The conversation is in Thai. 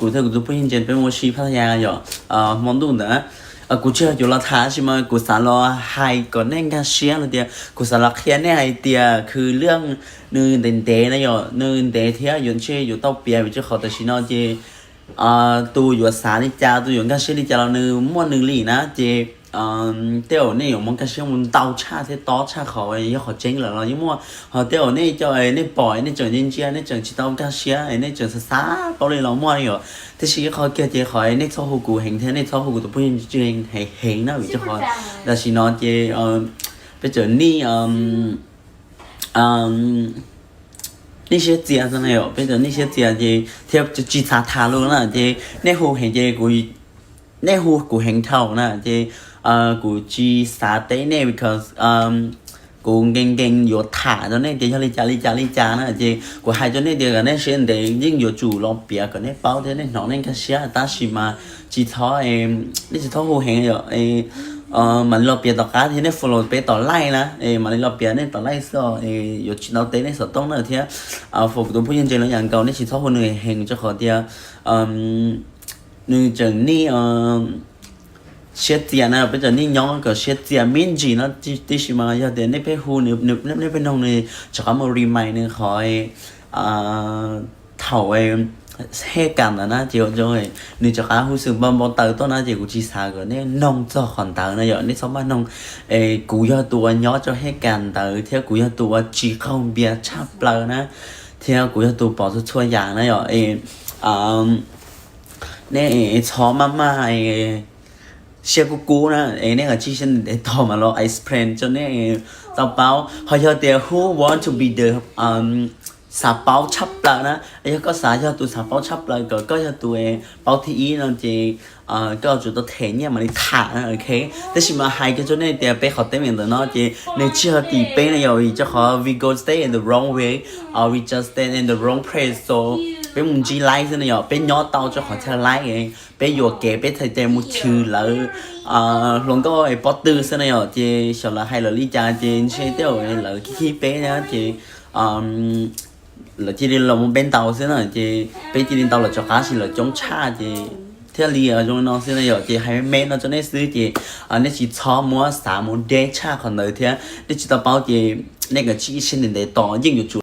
cụ thể cụ bây giờ bên mua shipพัทยาอยู่món đồ nữa cụ chưaอยู่ละท้าใช่ไหมcụสารรอไฮก่อนแน่งการเชียร์เลยเดียวcụสารรอเคียนเนี่ยไอเดียคือเรื่องนึงเด่นๆนะอยู่นึงเด่นที่อยู่เช่อยู่เต้าเปียอยู่เจ้าเขาแต่ชิโนเจตูอยู่สารนิจาตูอยู่การเชียร์นิจาเรานึงม้วนนึงลี่นะเจtiểu này有mong cái xem muốn tàu cha thế tó cha khó ấy yêu khó chính là nó nhưng mà họ tiểu này cho ấy này bỏ này chẳng nhân chia này chẳng chỉ tàu cái xe ấy này chẳng xa bao nhiêu lắm mua nhiều thế chỉ khó kia chỉ khỏi này sau hồ cụ hình thế này sau hồ cụ tụi mình chuyện hay hình nó bị cho khỏi là chỉ nói chỉ bây giờ niนี่เสียเจียจังเลยเป็นแต่นี่เสียเจียจีเทียบจะจีสาธาluônนะจีในหูเห็นจีกูในหูกูเห็นเท่านะจีกูจีสาเต้เนี่ย because กูเก่งอยู่ถ่าจนเนี่ยจีลิจานะจีกูหายจนเนี่ยเดียวกันเนี่ยเสียนเดียยิ่งอยู่จู่ลองเปียกันเนี่ยเป้าเท่เนี่ยน้องเนี่ยก็เสียตาชิมาจีท้อนี่จีท้อหูเห็นอยู่mình lo bia tàu cá thì nó follow bia tàu lai na mà lo bia nên tàu lai sao有去到đấy nên sao tông nữa thì phục tùngผู้ยินเจริญอย่างเก่านี่chỉท้อคนหนึ่งเฮงเจ้าของเดียวนึงจังนี่เช็ดเตียนะเป็นจังนี่ย้อนกับเช็ดเตียมินจีนะที่ชิมาอย่าเดี๋ยวนี่เป็นหูนึบนี่เป็นน้องนี่จะเขามารีมายนึงคอยเท่าเหตุการณ์นะเจ้าจ้อยนี่จะข้ารู้สึกบางตอนต้นนะเจ้ากูจีสาก็เนี่ยน้องเจ้าขอนตานะอย่างนี่สมมติน้องกูยอตัวย้อนจะเหตุการณ์ตาเที่ยวกูยอตัวจีเข้าเบียร์ชับเปล่านะเที่ยวกูยอตัวปอดช่วยอย่างนะอย่างเนี่ยชอบมากเชื่อกูนะเนี่ยก็ที่ฉันได้ต่อมาแล้วไอซ์เพลนจนเนี่ยต่อเป้าเขาจะเดี๋ยว who want to be the สาเป้าชับแล้วนะไอ้ก็สาจะตัวสาเป้าชับแล้วก็จะตัวเป้าที่อีนั่นจีก็จุดตัวเทเนี่ยมันถ่านะโอเคแต่ชิมาไฮก็จนเนี่ยเดี๋ยวไปขอเต็มอย่างเดียวเนาะจีในเชื่อตีเป็นเนี่ยอยู่จะขอ we go stay in the wrong way or we just stay in the wrong place so เป็นมุนจีไลซ์เนี่ยอยู่เป็นย้อนเตาจะขอเธอไลซ์เองเป็นอยู่เก๋เป็นไทยเจมุชื่อแล้วลงก็ไอ้ป๊อตตื้อเนี่ยอยู่จีชอบละให้เราลิจาจีเชื่อเดียวเราขี้เป๊ะนะจีlà chỉ là một bên tàu thế này thì bên chỉ lên tàu là cho cá thì là chống cha thì theo lý ở trong nó thế này rồi thì hai bên nó cho nên xứ thì nó chỉ cho mua xả một đế cha còn nữa thế nó chỉ tao bảo thì cái chỉ xin để tỏ nhưng chủ